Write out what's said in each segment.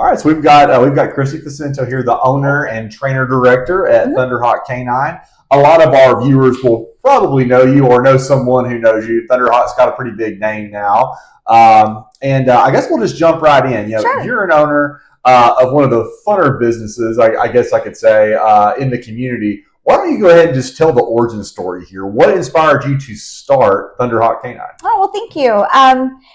All right, so we've got Christie Faccinto here, the owner and trainer director at Thunderhawk Canine. A lot of our viewers will probably know you or know someone who knows you. Thunderhawk's got a pretty big name now, and I guess we'll just jump right in. Sure. You're an owner of one of the funner businesses, I guess I could say, in the community. Why don't you go ahead and just tell the origin story here? What inspired you to start Thunderhawk Canine? Oh, well, thank you.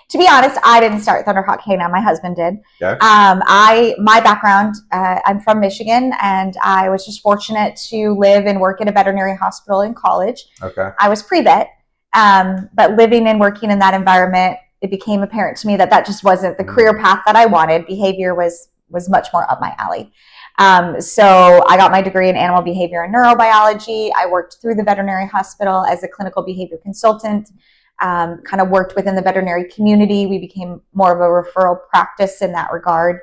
To be honest, I didn't start Thunderhawk Canine. My husband did. Okay. My background, I'm from Michigan, and I was just fortunate to live and work at a veterinary hospital in college. Okay. I was pre-vet, but living and working in that environment, it became apparent to me that just wasn't the career path that I wanted. Behavior was much more up my alley. So I got my degree in animal behavior and neurobiology. I worked through the veterinary hospital as a clinical behavior consultant, kind of worked within the veterinary community. We became more of a referral practice in that regard.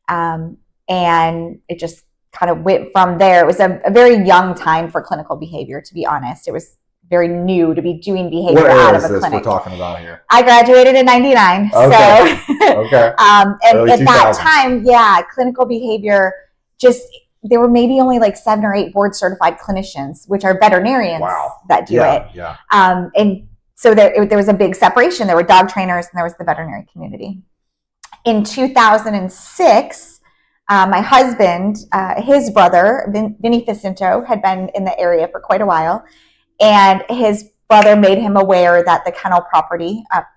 And it just kind of went from there. It was a very young time for clinical behavior, to be honest. It was very new to be doing behavior out of a clinic. What era is this we're talking about here? I graduated in 99. Okay. So, okay. And early at 2000s. that time, clinical behavior, there were maybe only like 7 or 8 board certified clinicians, which are veterinarians that do it. Yeah. And so there was a big separation. There were dog trainers and there was the veterinary community. In 2006, my husband, his brother, Vinny Faccinto, had been in the area for quite a while. And his brother made him aware that the kennel property up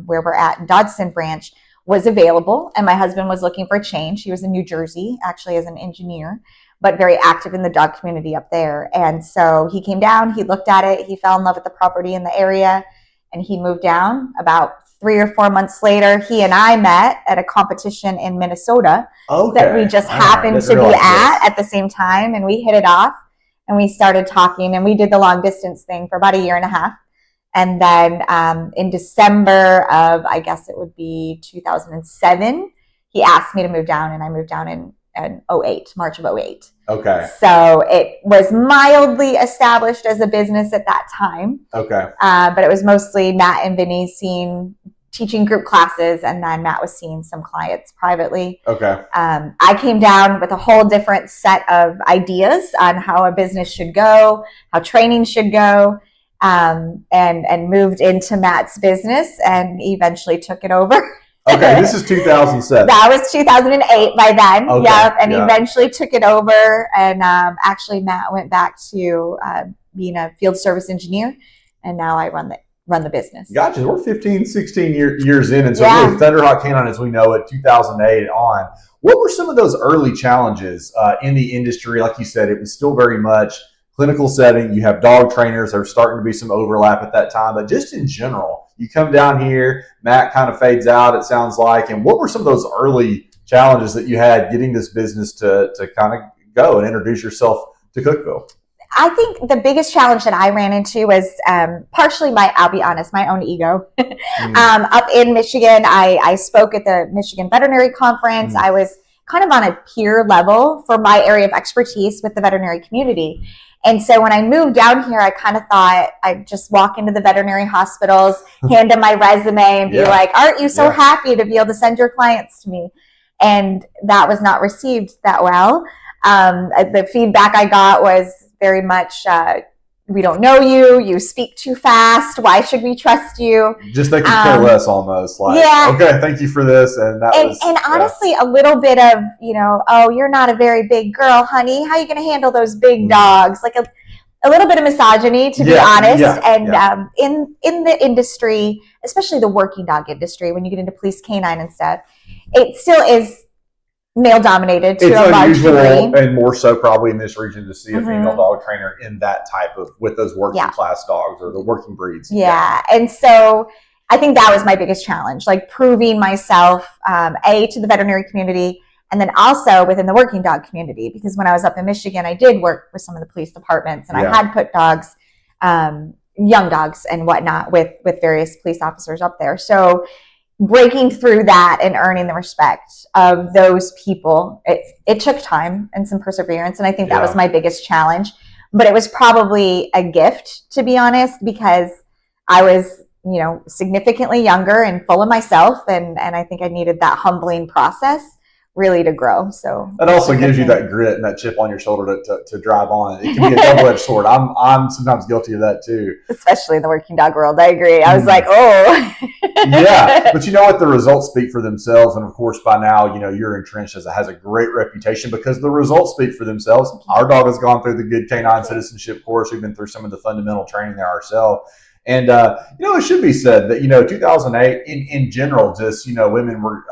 where we're at in Dodson Branch was available, and my husband was looking for a change. He was in New Jersey, actually as an engineer, but very active in the dog community up there. And so he came down, he looked at it, he fell in love with the property in the area, and he moved down. About 3 or 4 months later, he and I met at a competition in Minnesota that we just happened to be at the same time, and we hit it off, and we started talking, and we did the long distance thing for about 1.5 years. And then in December of, I guess it would be 2007, he asked me to move down, and I moved down in March of 08. Okay. So it was mildly established as a business at that time. Okay. But it was mostly Matt and Vinny teaching group classes, and then Matt was seeing some clients privately. Okay. I came down with a whole different set of ideas on how a business should go, how training should go. And moved into Matt's business and eventually took it over. Okay, this is 2007. That was 2008 by then. Okay, yep, and eventually took it over. And actually, Matt went back to being a field service engineer, and now I run the business. Gotcha. We're 15, 16 years in, and so really Thunderhawk Canine, as we know it, 2008 on. What were some of those early challenges in the industry? Like you said, it was still very much clinical setting. You have dog trainers. There's starting to be some overlap at that time, but just in general, you come down here, Matt kind of fades out, it sounds like. And what were some of those early challenges that you had getting this business to kind of go and introduce yourself to Cookeville? I think the biggest challenge that I ran into was partially I'll be honest, my own ego. Up in Michigan, I spoke at the Michigan Veterinary Conference. I was kind of on a peer level for my area of expertise with the veterinary community. And so when I moved down here, I kind of thought I'd just walk into the veterinary hospitals, hand them my resume, and be like, aren't you so happy to be able to send your clients to me? And that was not received that well. The feedback I got was very much, we don't know you, you speak too fast, why should we trust you? Just they could care less almost. Like, okay, thank you for this. And honestly, a little bit of, oh, you're not a very big girl, honey. How are you going to handle those big dogs? Like a little bit of misogyny, to be honest. In the industry, especially the working dog industry, when you get into police canine and stuff, it still is male dominated to a large degree. It's unusual, and more so probably in this region, to see a female dog trainer in that type of, with those working class dogs or the working breeds. And so I think that was my biggest challenge, like proving myself, to the veterinary community, and then also within the working dog community, because when I was up in Michigan, I did work with some of the police departments, and I had put dogs, young dogs and whatnot with various police officers up there. So breaking through that and earning the respect of those people, it took time and some perseverance. And I think that was my biggest challenge. But it was probably a gift, to be honest, because I was, significantly younger and full of myself. And I think I needed that humbling process really to grow. So that also gives you that grit and that chip on your shoulder to drive on. It can be a double-edged sword. I'm sometimes guilty of that too, especially in the working dog world. I agree. I was like, oh, yeah. But you know what? The results speak for themselves, and of course, by now, you're entrenched as it has a great reputation because the results speak for themselves. Our dog has gone through the good canine citizenship course. We've been through some of the fundamental training there ourselves. And, it should be said that, 2008 in general, just, women were,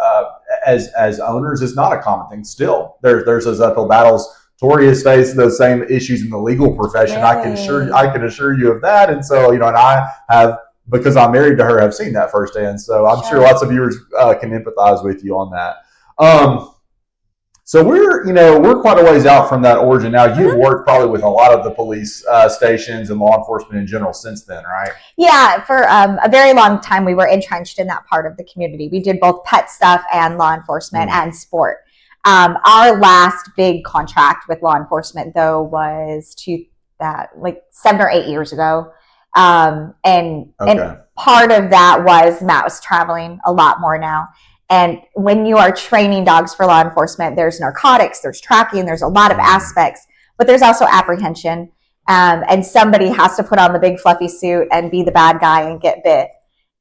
as owners is not a common thing. Still, there's those uphill battles. Tori has faced those same issues in the legal profession. Really? I can assure you of that. And so, and I have, because I'm married to her, have seen that firsthand. So I'm sure lots of viewers can empathize with you on that. So we're quite a ways out from that origin now. You've worked probably with a lot of the police stations and law enforcement in general since then, right? Yeah, for a very long time, we were entrenched in that part of the community. We did both pet stuff and law enforcement and sport. Our last big contract with law enforcement, though, was like 7 or 8 years ago. And part of that was Matt was traveling a lot more now. And when you are training dogs for law enforcement, there's narcotics, there's tracking, there's a lot of aspects, but there's also apprehension. And somebody has to put on the big fluffy suit and be the bad guy and get bit.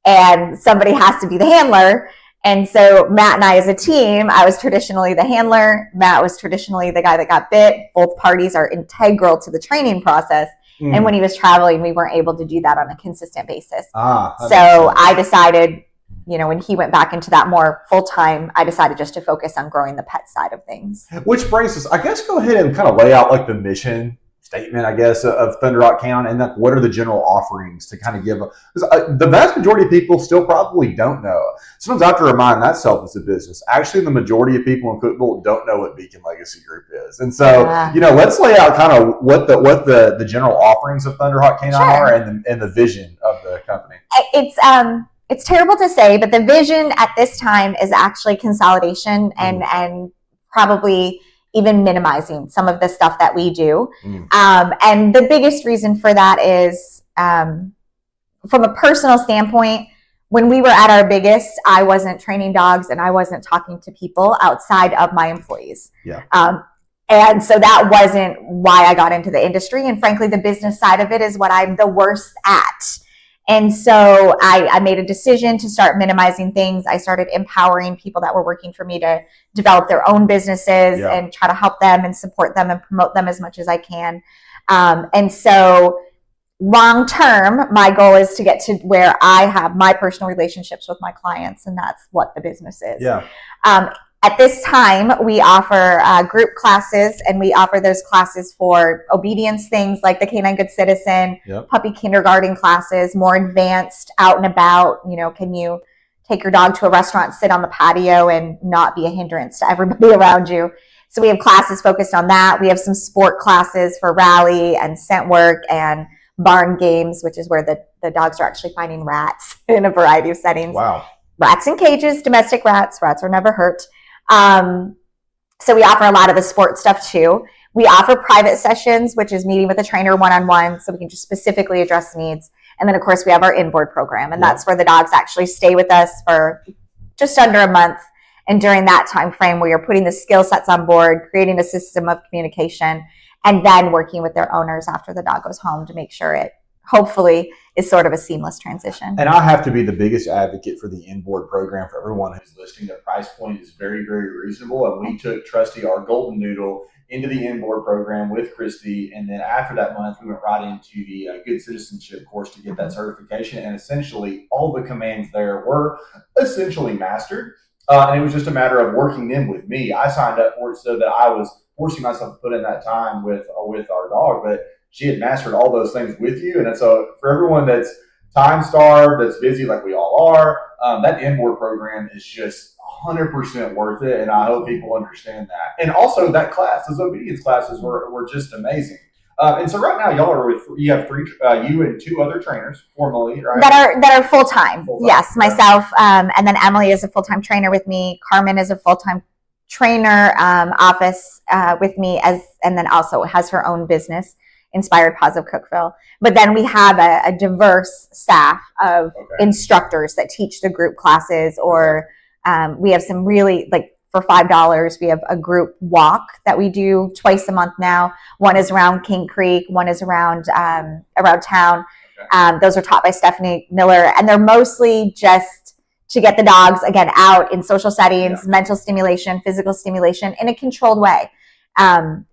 And somebody has to be the handler. And so Matt and I as a team, I was traditionally the handler. Matt was traditionally the guy that got bit. Both parties are integral to the training process. And when he was traveling, we weren't able to do that on a consistent basis. So I decided, when he went back into that more full-time, I decided just to focus on growing the pet side of things. Which brings us, I guess, go ahead and kind of lay out like the mission statement, I guess, of Thunderhawk Canine, and like what are the general offerings to kind of give, because the vast majority of people still probably don't know. Sometimes I have to remind myself as a business. Actually, the majority of people in Cookeville don't know what Beacon Legacy Group is, and so let's lay out kind of what the general offerings of Thunderhawk Canine are, and the vision of the company. It's terrible to say, but the vision at this time is actually consolidation and probably even minimizing some of the stuff that we do. And the biggest reason for that is from a personal standpoint, when we were at our biggest, I wasn't training dogs and I wasn't talking to people outside of my employees. And so that wasn't why I got into the industry. And frankly, the business side of it is what I'm the worst at. And so I made a decision to start minimizing things. I started empowering people that were working for me to develop their own businesses and try to help them and support them and promote them as much as I can. And so long term, my goal is to get to where I have my personal relationships with my clients, and that's what the business is. At this time, we offer group classes, and we offer those classes for obedience things like the Canine Good Citizen, puppy kindergarten classes, more advanced out and about. Can you take your dog to a restaurant, sit on the patio, and not be a hindrance to everybody around you? So we have classes focused on that. We have some sport classes for rally and scent work and barn games, which is where the dogs are actually finding rats in a variety of settings. Wow. Rats in cages, domestic rats. Rats are never hurt. So we offer a lot of the sport stuff too. We offer private sessions, which is meeting with a trainer one-on-one, so we can just specifically address needs. And then of course we have our inboard program, and that's where the dogs actually stay with us for just under a month. And during that time frame, we are putting the skill sets on board, creating a system of communication, and then working with their owners after the dog goes home to make sure it hopefully is sort of a seamless transition. And I have to be the biggest advocate for the inboard program for everyone who's listening. The price point is very, very reasonable. And we took Trusty, our golden noodle, into the inboard program with Christie. And then after that month, we went right into the Good Citizenship course to get that certification. And essentially all the commands there were essentially mastered. And it was just a matter of working them with me. I signed up for it so that I was forcing myself to put in that time with our dog, but she had mastered all those things with you. And so for everyone that's time starved, that's busy like we all are, that inboard program is just 100% worth it. And I hope people understand that. And also that class, those obedience classes were just amazing. And so right now you have three, you and two other trainers formally, right? That are full-time. Yes, myself, and then Emily is a full-time trainer with me. Carmen is a full-time trainer office with me, and then also has her own business, Inspired Positive Cookeville. But then we have a diverse staff of instructors that teach the group classes, or we have some really for $5. We have a group walk that we do twice a month now. One is around King Creek. One is around town. Those are taught by Stephanie Miller, and they're mostly just to get the dogs, again, out in social settings, mental stimulation, physical stimulation in a controlled way.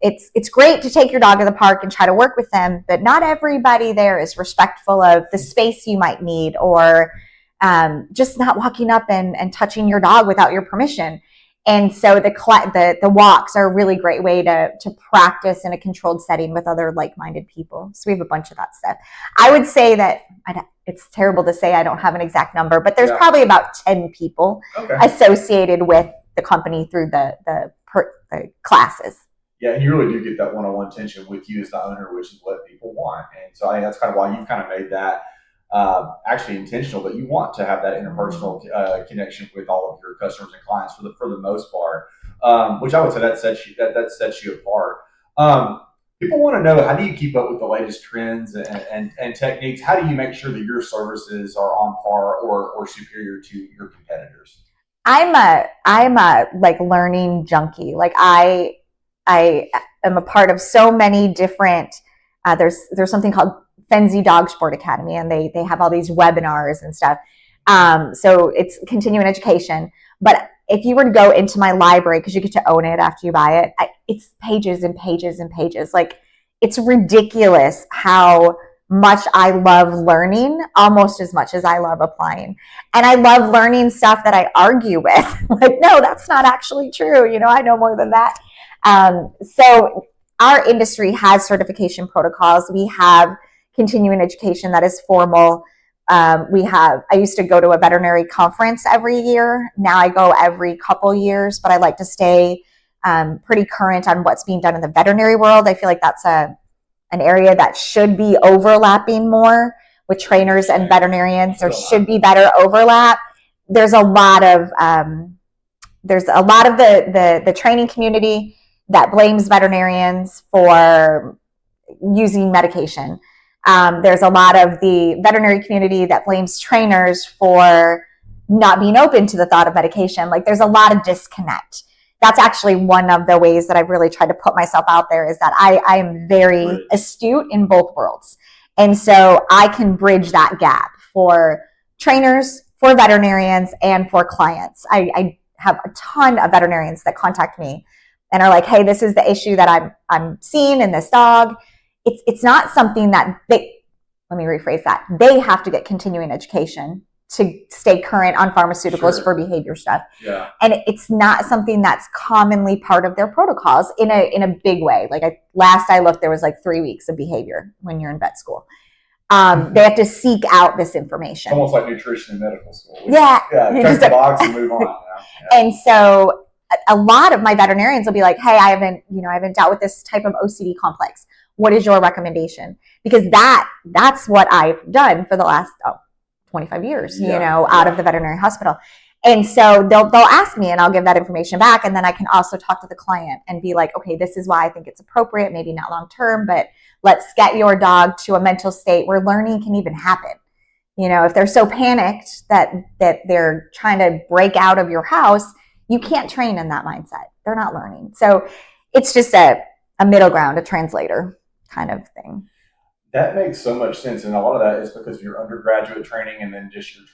It's great to take your dog to the park and try to work with them, but not everybody there is respectful of the space you might need, or just not walking up and touching your dog without your permission. And so the walks are a really great way to practice in a controlled setting with other like-minded people. So we have a bunch of that stuff. I would say that it's terrible to say I don't have an exact number, but there's probably about 10 people associated with the company through the classes. Yeah, and you really do get that one-on-one attention with you as the owner, which is what people want. And so I think that's kind of why you've kind of made that actually intentional, that you want to have that interpersonal connection with all of your customers and clients for the most part, which I would say that sets you apart. People want to know, how do you keep up with the latest trends and techniques? How do you make sure that your services are on par or superior to your competitors? I'm a like learning junkie. Like I am a part of so many different. There's something called Fenzi Dog Sport Academy, and they have all these webinars and stuff. So it's continuing education. But if you were to go into my library, because you get to own it after you buy it, it's pages and pages and pages. Like, it's ridiculous how much I love learning, almost as much as I love applying. And I love learning stuff that I argue with. Like, no, that's not actually true. I know more than that. So our industry has certification protocols. We have continuing education that is formal. I used to go to a veterinary conference every year. Now I go every couple years, but I like to stay pretty current on what's being done in the veterinary world. I feel like that's an area that should be overlapping more with trainers and veterinarians. There should be better overlap. There's a lot of the training community that blames veterinarians for using medication. There's a lot of the veterinary community that blames trainers for not being open to the thought of medication. Like, there's a lot of disconnect. That's actually one of the ways that I've really tried to put myself out there, is that I am very astute in both worlds. And so I can bridge that gap for trainers, for veterinarians, and for clients. I have a ton of veterinarians that contact me and are like, hey, this is the issue that I'm seeing in this dog. It's not something that let me rephrase that. They have to get continuing education to stay current on pharmaceuticals for behavior stuff. Yeah. And it's not something that's commonly part of their protocols in a big way. Like, last I looked, there was like 3 weeks of behavior when you're in vet school. They have to seek out this information. Almost like nutrition in medical school. Yeah. Check the box and move on. Yeah. And so a lot of my veterinarians will be like, hey, I haven't dealt with this type of OCD complex. What is your recommendation? Because that's what I've done for the last 25 years, out of the veterinary hospital. And so they'll ask me, and I'll give that information back. And then I can also talk to the client and be like, okay, this is why I think it's appropriate, maybe not long-term, but let's get your dog to a mental state where learning can even happen. If they're so panicked that they're trying to break out of your house, you can't train in that mindset. They're not learning. So it's just a middle ground, a translator kind of thing. That makes so much sense. And a lot of that is because of your undergraduate training and then just your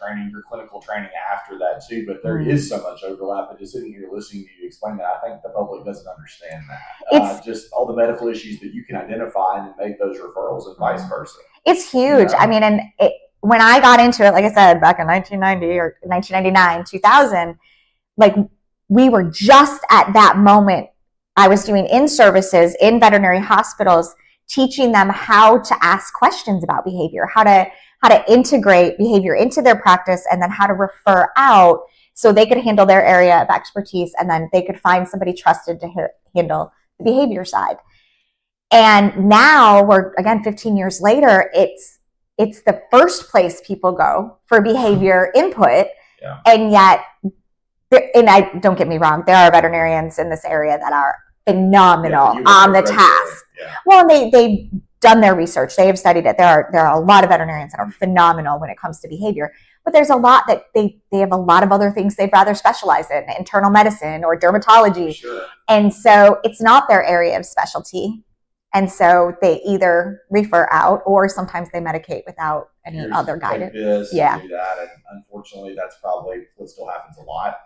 clinical training after that too. But there is so much overlap. And just sitting here listening to you explain that, I think the public doesn't understand that. Just all the medical issues that you can identify and then make those referrals and vice versa. It's huge. I mean, and when I got into it, like I said, back in 1990 or 1999, 2000, like, we were just at that moment. I was doing in-services in veterinary hospitals, teaching them how to ask questions about behavior, how to integrate behavior into their practice, and then how to refer out so they could handle their area of expertise, and then they could find somebody trusted to handle the behavior side. And now we're, again, 15 years later, it's the first place people go for behavior input. Yeah. And yet, don't get me wrong, there are veterinarians in this area that are phenomenal on the task. Yeah. Well, they've done their research. They have studied it. There are a lot of veterinarians that are phenomenal when it comes to behavior. but there's a lot that they have a lot of other things they'd rather specialize in, internal medicine or dermatology. Sure. And so it's not their area of specialty. And so they either refer out or sometimes they medicate without any other guidance. Take this and do that. And unfortunately, that's probably what still happens a lot.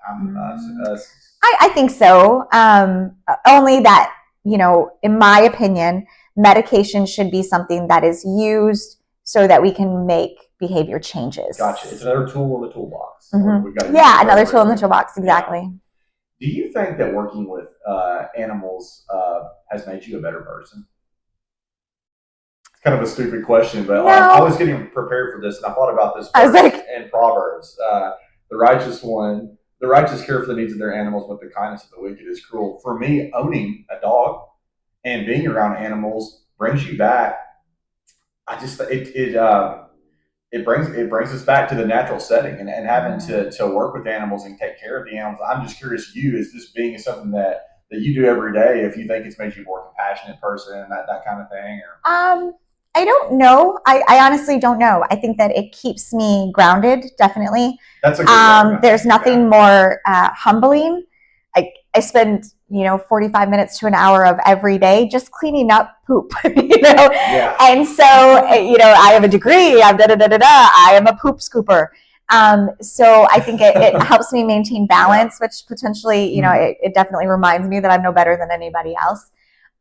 I think so. Only that, in my opinion, medication should be something that is used so that we can make behavior changes. Gotcha. It's another tool in the toolbox. Another tool in the toolbox. Exactly. Yeah. Do you think that working with animals has made you a better person? It's kind of a stupid question, but I was getting prepared for this, and I thought about this in Proverbs. The righteous care for the needs of their animals, but the kindness of the wicked is cruel. For me, owning a dog and being around animals brings you back. It brings us back to the natural setting and having to work with animals and take care of the animals. I'm just curious, is this being something that you do every day? If you think it's made you a more compassionate person, that kind of thing, or I don't know. I honestly don't know. I think that it keeps me grounded. Definitely. That's a good there's nothing more humbling. I spend 45 minutes to an hour of every day just cleaning up poop, Yeah. And so I have a degree. I'm I am a poop scooper. So I think it helps me maintain balance, which potentially it definitely reminds me that I'm no better than anybody else.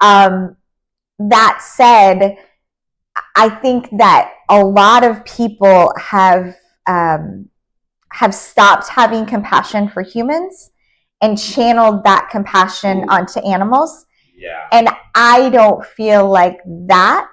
That said, I think that a lot of people have stopped having compassion for humans and channeled that compassion onto animals. Yeah. And I don't feel like that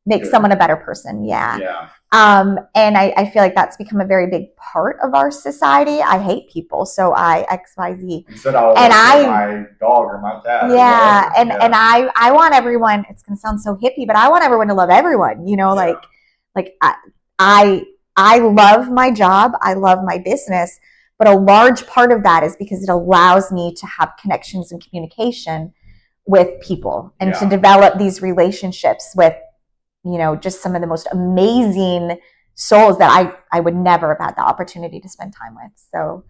makes someone a better person. Yeah. Yeah. And I feel like that's become a very big part of our society. I hate people, so I XYZ. Instead, my dog or my cat. Yeah, and I want everyone. It's gonna sound so hippie, but I want everyone to love everyone. Like I love my job. I love my business. But a large part of that is because it allows me to have connections and communication with people and to develop these relationships with, just some of the most amazing souls that I would never have had the opportunity to spend time with. So,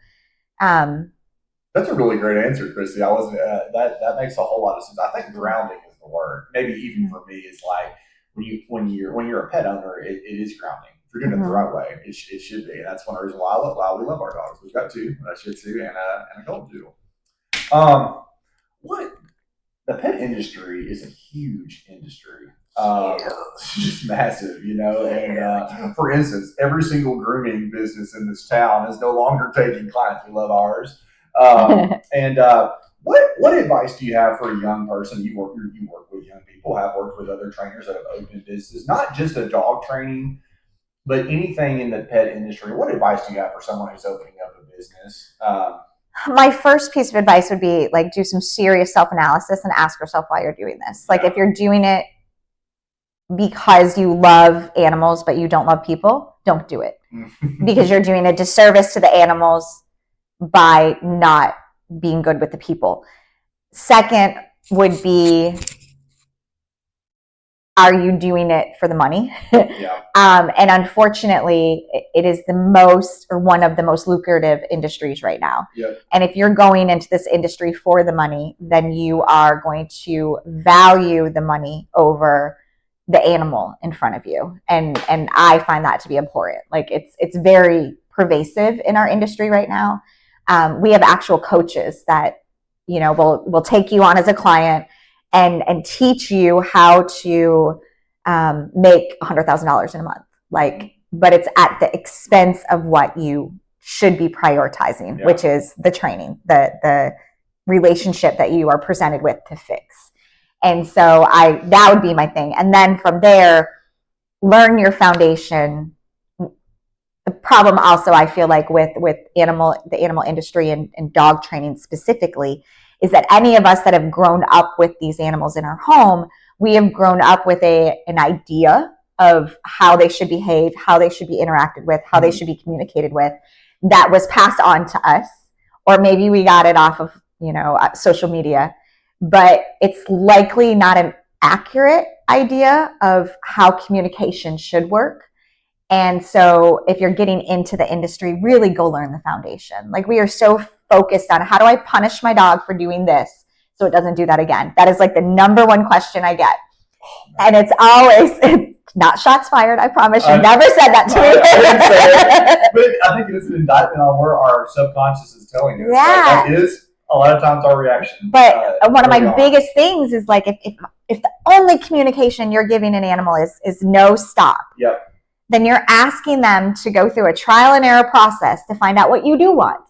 that's a really great answer, Christie. I wasn't that makes a whole lot of sense. I think grounding is the word. Maybe even for me, it's like when you're a pet owner, it is grounding. If you're doing it the right way, it should be. And that's one reason why we love our dogs. We've got two, a Shih Tzu and a Golden Doodle. What the pet industry is a huge industry. It's just massive, And for instance, every single grooming business in this town is no longer taking clients. We love ours. And what advice do you have for a young person? You work with young people. Have worked with other trainers that have opened businesses, not just a dog training, but anything in the pet industry. What advice do you have for someone who's opening up a business? My first piece of advice would be do some serious self-analysis and ask yourself why you're doing this. If you're doing it because you love animals but you don't love people, don't do it. Because you're doing a disservice to the animals by not being good with the people. Second would be, are you doing it for the money? Yeah. And unfortunately, it is one of the most lucrative industries right now. Yep. And if you're going into this industry for the money, then you are going to value the money over the animal in front of you. And I find that to be important. It's very pervasive in our industry right now. We have actual coaches that, will take you on as a client and teach you how to make $100,000 in a month. But it's at the expense of what you should be prioritizing, which is the training, the relationship that you are presented with to fix. And so that would be my thing. And then from there, learn your foundation. The problem also, I feel like with the animal industry and dog training specifically, is that any of us that have grown up with these animals in our home, we have grown up with an idea of how they should behave, how they should be interacted with, how they should be communicated with, that was passed on to us. Or maybe we got it off of, social media. But it's likely not an accurate idea of how communication should work. And so if you're getting into the industry, really go learn the foundation. Like, we are so focused on, how do I punish my dog for doing this so it doesn't do that again? That is like the number one question I get. And it's always, not shots fired, I promise. You never said that to me. I didn't say it, but I think it's an indictment on where our subconscious is telling us. Yeah. That is a lot of times our reaction. But one of my biggest things is, like, if the only communication you're giving an animal is no, stop. Yep. Then you're asking them to go through a trial and error process to find out what you do want.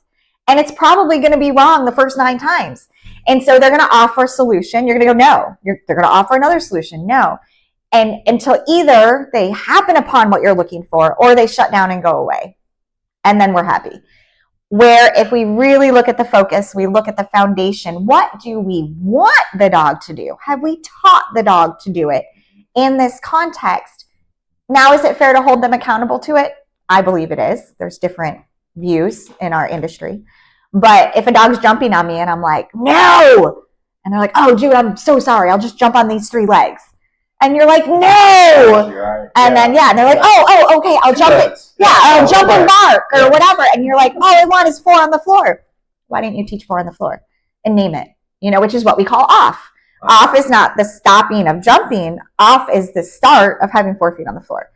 And it's probably going to be wrong the first 9 times. And so they're going to offer a solution. You're going to go, no. They're going to offer another solution. No. And until either they happen upon what you're looking for, or they shut down and go away. And then we're happy. Where if we really look at the focus, we look at the foundation, what do we want the dog to do? Have we taught the dog to do it in this context? Now, is it fair to hold them accountable to it? I believe it is. There's different views in our industry. But if a dog's jumping on me and I'm like, no, and they're like, oh, dude, I'm so sorry, I'll just jump on these 3 legs. And you're like, no. Right. And then, and they're like, oh, okay, I'll jump it. Yeah, I'll jump and bark or whatever. And you're like, all I want is 4 on the floor. Why didn't you teach 4 on the floor and name it? Which is what we call off. Off is not the stopping of jumping. Off is the start of having 4 feet on the floor.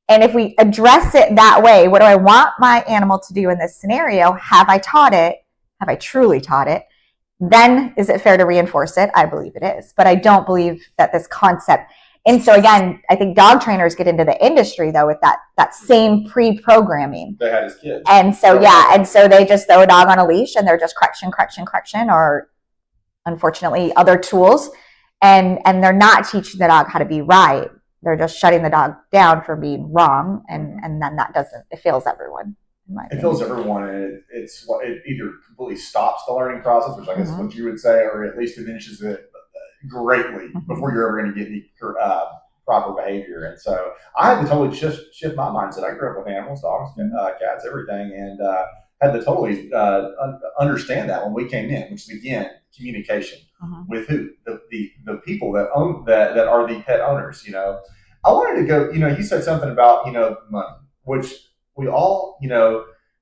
And if we address it that way, what do I want my animal to do in this scenario? Have I taught it? Have I truly taught it? Then is it fair to reinforce it? I believe it is. But I don't believe that this concept. And so again, I think dog trainers get into the industry though with that same pre-programming. They had as kids. And so and so they just throw a dog on a leash and they're just correction, or unfortunately other tools, and they're not teaching the dog how to be right. They're just shutting the dog down for being wrong, and then it fails everyone. It fails everyone, and it either completely stops the learning process, which I guess is what you would say, or at least diminishes it greatly before you're ever going to get any proper behavior. And so I had to totally shift my mindset. I grew up with animals, dogs, cats, everything, and had to totally understand that when we came in, which is again communication with who the people that own that are the pet owners. I wanted to go. You said something about money, which we all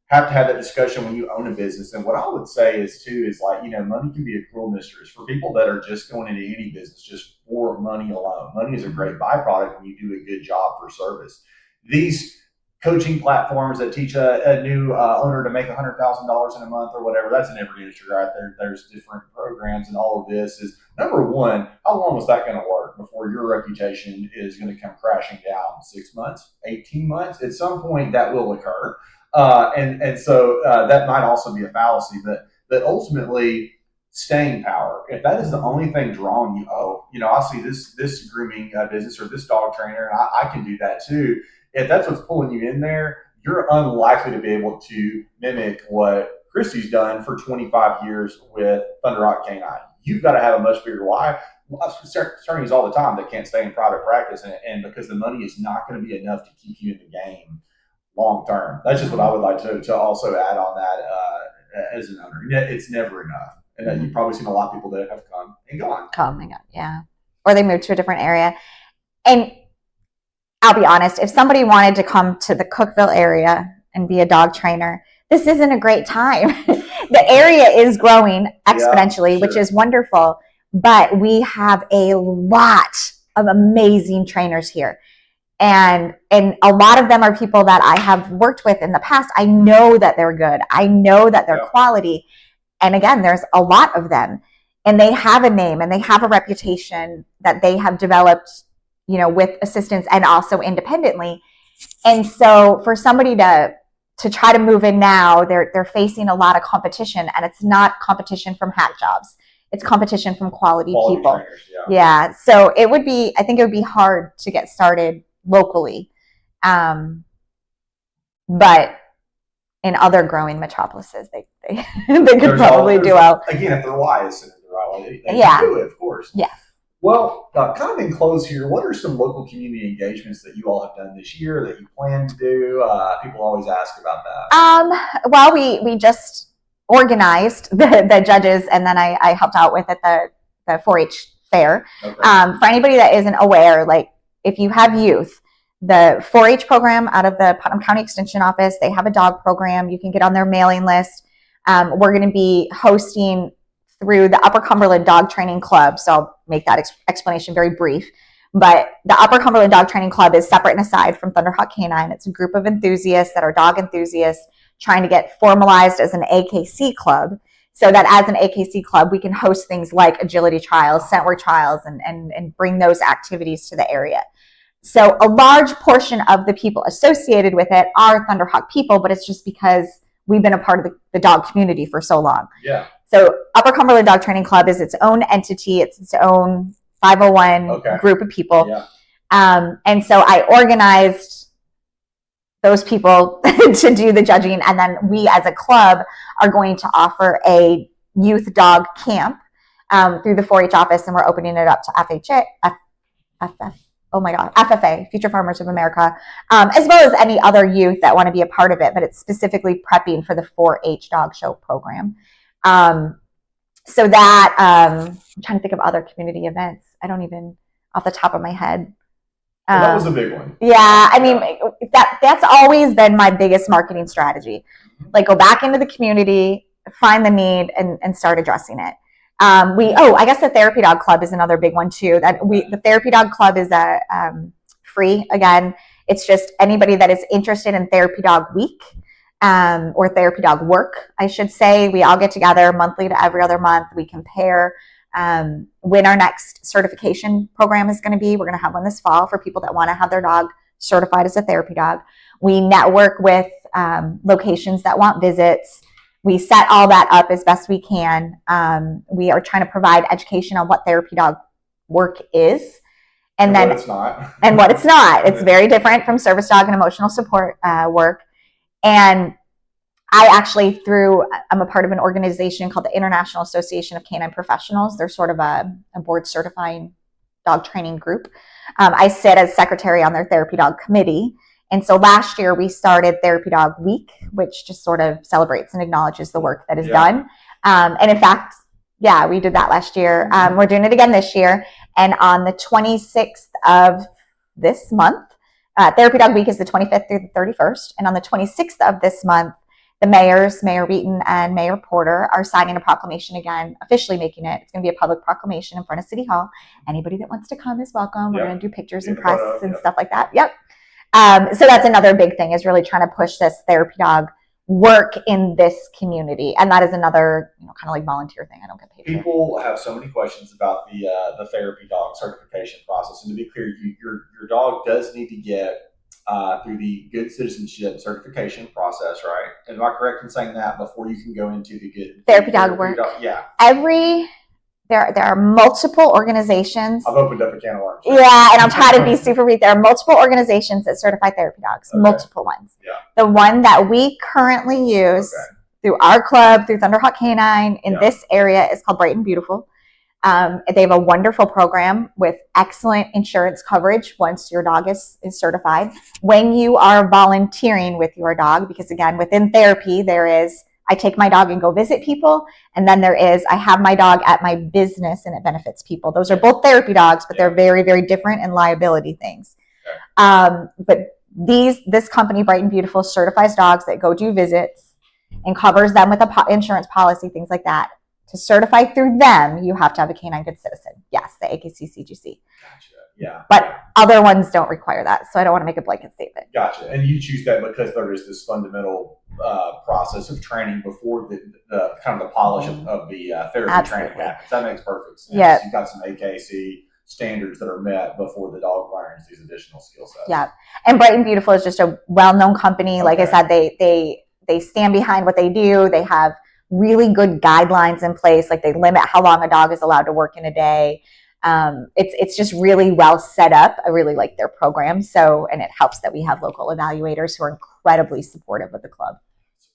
have to have that discussion when you own a business. And what I would say is like money can be a cruel mistress for people that are just going into any business just for money alone. Money is a great byproduct when you do a good job for service. These coaching platforms that teach a new owner to make $100,000 in a month or whatever, that's in every industry, right? There's different programs, and all of this is, number one, how long is that going to work before your reputation is going to come crashing down? 6 months, 18 months? At some point that will occur. And so that might also be a fallacy, but ultimately staying power, if that is the only thing drawing you, I see this grooming business or this dog trainer, and I can do that too. If that's what's pulling you in there, you're unlikely to be able to mimic what Christie's done for 25 years with Thunderhawk Canine. You've got to have a much bigger why. Attorneys all the time that can't stay in private practice, and because the money is not going to be enough to keep you in the game long term. That's just what I would like to also add on that as an owner. It's never enough. And you've probably seen a lot of people that have come and gone. Yeah. Or they moved to a different area. And I'll be honest, if somebody wanted to come to the Cookeville area and be a dog trainer, this isn't a great time. The area is growing exponentially, which is wonderful, but we have a lot of amazing trainers here. And a lot of them are people that I have worked with in the past. I know that they're good. I know that they're quality. And again, there's a lot of them, and they have a name and they have a reputation that they have developed with assistance and also independently. And so for somebody to try to move in now, they're facing a lot of competition, and it's not competition from hack jobs. It's competition from quality people. Trainers, yeah. So I think it would be hard to get started locally. But in other growing metropolises, they could probably do well. Again, if their why is centered around it, they can do it, of course. Yes. Well, kind of in close here, what are some local community engagements that you all have done this year that you plan to do? People always ask about that. Well, we just organized the judges, and then I helped out with at the 4-H fair. Okay. For anybody that isn't aware, like if you have youth the 4-H program out of the Putnam County Extension Office. They have a dog program. You can get on their mailing list. We're going to be hosting through the Upper Cumberland Dog Training Club. So I'll make that explanation very brief. But the Upper Cumberland Dog Training Club is separate and aside from Thunderhawk Canine. It's a group of enthusiasts that are dog enthusiasts trying to get formalized as an AKC club, so that as an AKC club, we can host things like agility trials, scent work trials, and bring those activities to the area. So a large portion of the people associated with it are Thunderhawk people, but it's just because we've been a part of the dog community for so long. Yeah. So Upper Cumberland Dog Training Club is its own entity. It's its own 501 group of people. Yeah. And so I organized those people to do the judging. And then we as a club are going to offer a youth dog camp through the 4-H office. And we're opening it up to FFA, Future Farmers of America, as well as any other youth that want to be a part of it. But it's specifically prepping for the 4-H dog show program. So that, I'm trying to think of other community events. I don't even, off the top of my head. Well, that was a big one. Yeah, I mean, that's always been my biggest marketing strategy. Like, go back into the community, find the need, and start addressing it. I guess the Therapy Dog Club is another big one too. The Therapy Dog Club is free. Again, it's just anybody that is interested in Therapy Dog Week. Or therapy dog work, I should say. We all get together monthly to every other month. We compare when our next certification program is going to be. We're going to have one this fall for people that want to have their dog certified as a therapy dog. We network with locations that want visits. We set all that up as best we can. We are trying to provide education on what therapy dog work is. And then what it's not. And what it's not. It's very different from service dog and emotional support work. And I actually, I'm a part of an organization called the International Association of Canine Professionals. They're sort of a board certifying dog training group. I sit as secretary on their therapy dog committee. And so last year we started Therapy Dog Week, which just sort of celebrates and acknowledges the work that is done. And in fact, we did that last year. We're doing it again this year. And on the 26th of this month, Therapy Dog Week is the 25th through the 31st. And on the 26th of this month, the mayors, Mayor Wheaton and Mayor Porter, are signing a proclamation again, officially making it. It's going to be a public proclamation in front of City Hall. Anybody that wants to come is welcome. We're going to do pictures and press and stuff like that. So that's another big thing, is really trying to push this therapy dog work in this community. And that is another, kind of like volunteer thing. I don't get paid. People have so many questions about the therapy dog certification process. And to be clear, your dog does need to get through the good citizenship certification process, right? Am I correct in saying that before you can go into the good therapy dog work? There are multiple organizations. I've opened up a can of worms. Yeah, and I'll try to be super brief. There are multiple organizations that certify therapy dogs, multiple ones. Yeah. The one that we currently use through our club, through Thunderhawk Canine in this area, is called Bright and Beautiful. They have a wonderful program with excellent insurance coverage once your dog is certified. When you are volunteering with your dog, because again, within therapy, there is, I take my dog and go visit people. And then there is, I have my dog at my business and it benefits people. Those are both therapy dogs, but they're very, very different and liability things. But this company, Bright and Beautiful, certifies dogs that go do visits and covers them with a insurance policy, things like that. To certify through them, you have to have a canine good citizen. Yes, the AKC CGC. Gotcha. Yeah. But other ones don't require that, so I don't want to make a blanket statement. Gotcha. And you choose that because there is this fundamental process of training before the kind of the polish of the therapy training happens. That makes perfect sense. Yeah. You've got some AKC standards that are met before the dog learns these additional skill sets. Yeah. And Bright and Beautiful is just a well-known company. Like I said, they stand behind what they do. They have really good guidelines in place. Like, they limit how long a dog is allowed to work in a day. It's just really well set up. I really like their program. So, and it helps that we have local evaluators who are incredibly supportive of the club.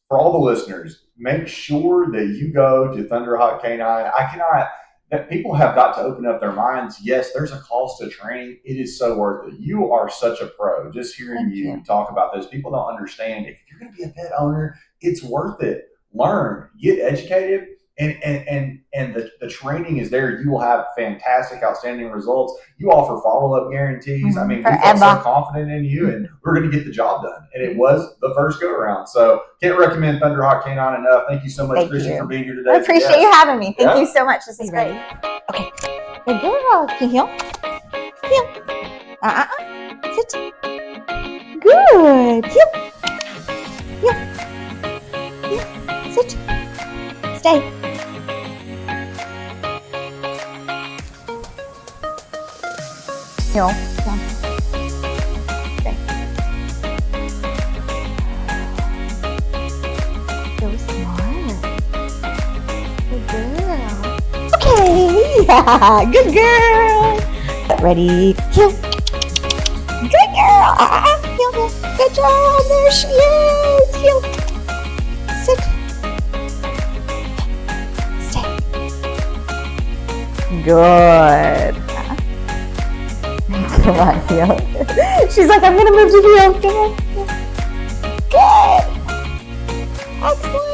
For all the listeners, make sure that you go to Thunderhawk Canine. That people have got to open up their minds. Yes, there's a cost to training. It is so worth it. You are such a pro. Just hearing you talk about this, people don't understand. If you're going to be a pet owner, it's worth it. Learn, get educated, and the training is there, you will have fantastic, outstanding results. You offer follow-up guarantees. I mean, we felt so confident in you, and we're going to get the job done. And it was the first go-around. So can't recommend Thunderhawk Canine enough. Thank you so much, Christie, for being here today. I appreciate you having me. Thank you so much. This is great. Okay. Good girl. Can you heel? Heel. Sit. Good. Heel. Heel. Heel. Sit. Stay. Heel. Down. Stay. So smart. Good girl. Okay. Yeah. Good girl. Ready. Heel. Good girl. Heel. Good job. There she is. Heel. Sit. Stay. Good. Come on, heel. She's like, I'm going to move to heel. Come on. Good. Excellent.